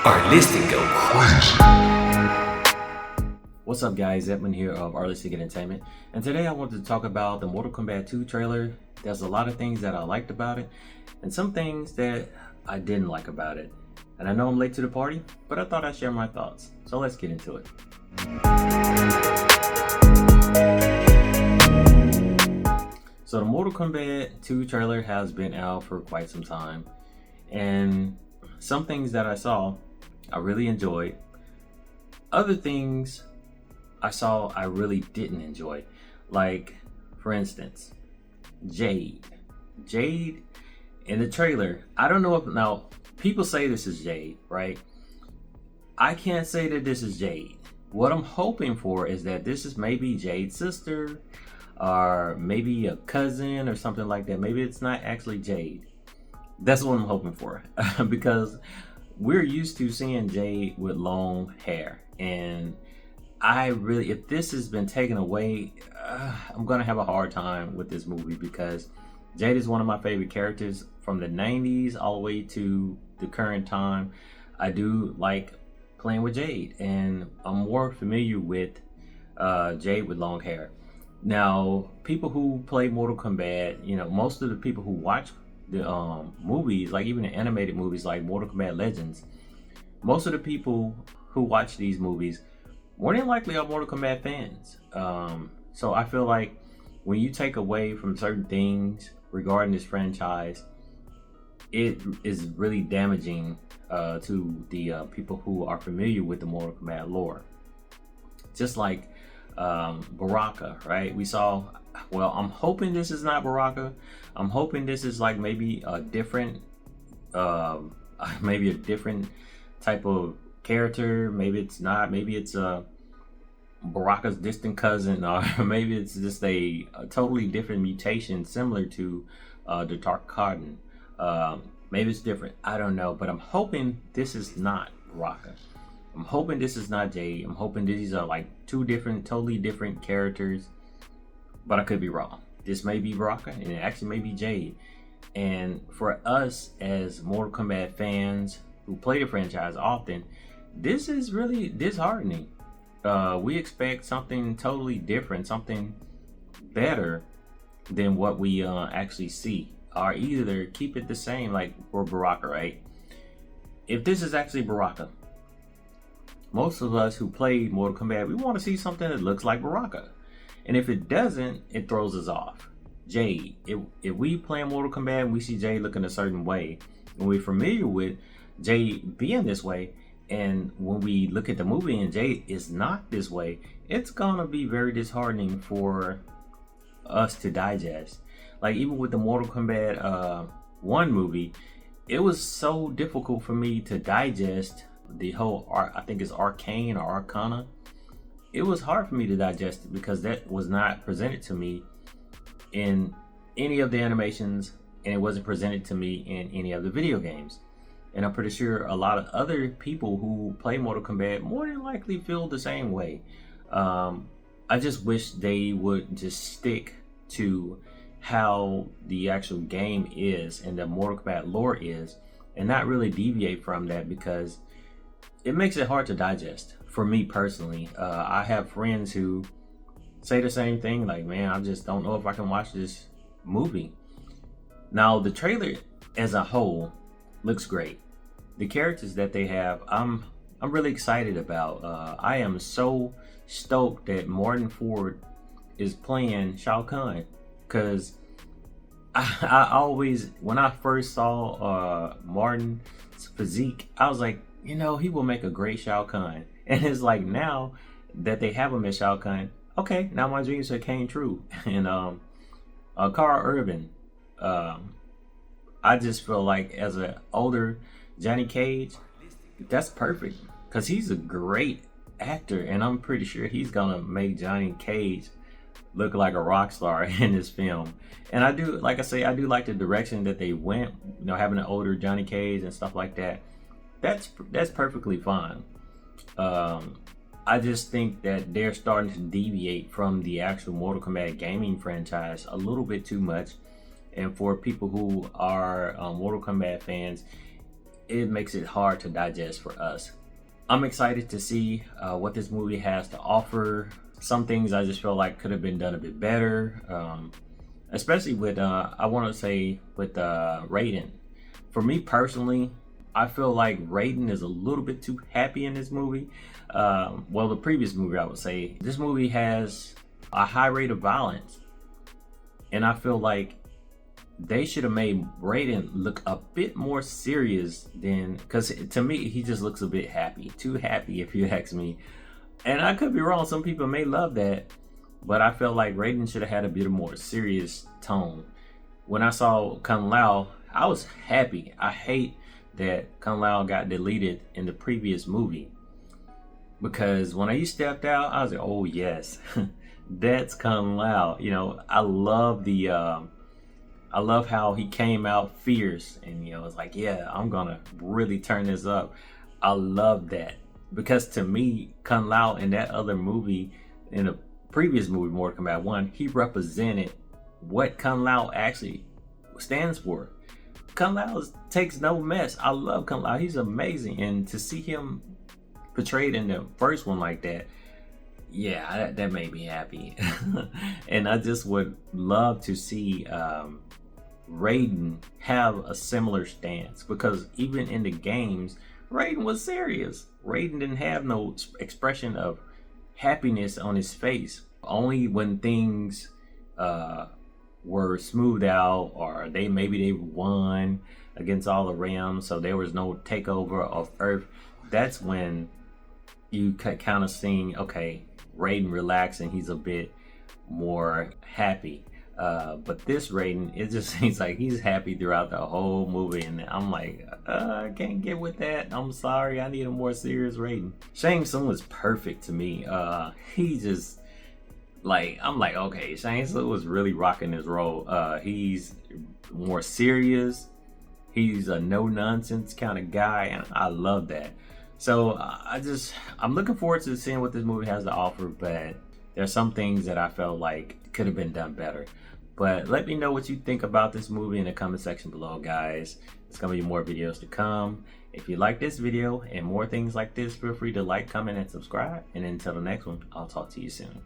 Artistic Go Crazy. What's up guys, Edmund here of Artistic Entertainment, and today I wanted to talk about the Mortal Kombat 2 trailer. There's a lot of things that I liked about it, and some things that I didn't like about it. And I know I'm late to the party, but I thought I'd share my thoughts. So let's get into it. So the Mortal Kombat 2 trailer has been out for quite some time, and some things that I saw I really enjoyed. Other things I saw I really didn't enjoy. Like, for instance, Jade. Jade in the trailer, I don't know if, now, people say this is Jade, right? I can't say that this is Jade. What I'm hoping for is that this is maybe Jade's sister, or maybe a cousin or something like that. Maybe it's not actually Jade. That's what I'm hoping for. Because we're used to seeing Jade with long hair, and I really, if this has been taken away, I'm gonna have a hard time with this movie, because Jade is one of my favorite characters from the 90s all the way to the current time. I do like playing with Jade, and I'm more familiar with Jade with long hair. Now, people who play Mortal Kombat, you know, most of the people who watch the movies, like even the animated movies like Mortal Kombat Legends, most of the people who watch these movies more than likely are Mortal Kombat fans. So I feel like when you take away from certain things regarding this franchise, it is really damaging to the people who are familiar with the Mortal Kombat lore. Just like Baraka, right? We saw, well, I'm hoping this is not Baraka. I'm hoping this is like maybe a different type of character. Maybe it's not. Maybe it's Baraka's distant cousin, or maybe it's just a totally different mutation similar to the Dark Cotton. Maybe it's different. I don't know. But I'm hoping this is not Baraka. I'm hoping this is not Jade. I'm hoping these are like two different, totally different characters. But I could be wrong. This may be Baraka, and it actually may be Jade. And for us as Mortal Kombat fans who play the franchise often, this is really disheartening. We expect something totally different, something better than what we actually see. Or either keep it the same, like for Baraka, right? If this is actually Baraka, most of us who play Mortal Kombat, we want to see something that looks like Baraka. And if it doesn't, it throws us off. Jade, if we play Mortal Kombat and we see Jade looking a certain way, and we're familiar with Jade being this way, and when we look at the movie and Jade is not this way, it's gonna be very disheartening for us to digest. Like even with the Mortal Kombat 1 movie, it was so difficult for me to digest the whole, I think it's Arcane or Arcana. It was hard for me to digest it because that was not presented to me in any of the animations, and it wasn't presented to me in any of the video games. And I'm pretty sure a lot of other people who play Mortal Kombat more than likely feel the same way. I just wish they would just stick to how the actual game is and the Mortal Kombat lore is, and not really deviate from that, because it makes it hard to digest. For me personally, I have friends who say the same thing, like, man, I just don't know if I can watch this movie. Now, the trailer as a whole looks great. The characters that they have, I'm really excited about. I am so stoked that Martin Ford is playing Shao Kahn, because I always, when I first saw Martin's physique, I was like, you know, he will make a great Shao Kahn. And it's like, now that they have him as Shao Kahn, okay, now my dreams have came true. And Carl Urban, I just feel like as an older Johnny Cage, that's perfect, because he's a great actor, and I'm pretty sure he's gonna make Johnny Cage look like a rock star in this film. And I do, like I say, I do like the direction that they went, you know, having an older Johnny Cage and stuff like that. That's perfectly fine. I just think that they're starting to deviate from the actual Mortal Kombat gaming franchise a little bit too much. And for people who are Mortal Kombat fans, it makes it hard to digest for us. I'm excited to see what this movie has to offer. Some things I just feel like could have been done a bit better, especially with, I want to say, with Raiden. For me personally, I feel like Raiden is a little bit too happy in this movie. Well, the previous movie, I would say. This movie has a high rate of violence. And I feel like they should have made Raiden look a bit more serious than, because to me, he just looks a bit happy. Too happy, if you ask me. And I could be wrong. Some people may love that. But I felt like Raiden should have had a bit more serious tone. When I saw Kung Lao, I was happy. I hate that Kung Lao got deleted in the previous movie. Because when he stepped out, I was like, oh yes, that's Kung Lao. You know, I love how he came out fierce and, you know, it's like, yeah, I'm gonna really turn this up. I love that. Because to me, Kung Lao in that other movie, in the previous movie, Mortal Kombat 1, he represented what Kung Lao actually stands for. Kung Lao takes no mess. I love Kung Lao. He's amazing. And to see him portrayed in the first one like that, yeah, that made me happy. And I just would love to see Raiden have a similar stance, because even in the games, Raiden was serious. Raiden didn't have no expression of happiness on his face. Only when things were smoothed out, or maybe they won against all the realms, so there was no takeover of Earth. That's when you kind of seen, okay, Raiden relax and he's a bit more happy. But this Raiden, it just seems like he's happy throughout the whole movie, and I'm like, I can't get with that. I'm sorry, I need a more serious Raiden. Shang Tsung was perfect to me. He just, like, I'm like, okay, Shang Tsung was really rocking his role. He's more serious. He's a no-nonsense kind of guy, and I love that. So I'm looking forward to seeing what this movie has to offer, but there's some things that I felt like could have been done better. But let me know what you think about this movie in the comment section below, guys. There's going to be more videos to come. If you like this video and more things like this, feel free to like, comment, and subscribe. And until the next one, I'll talk to you soon.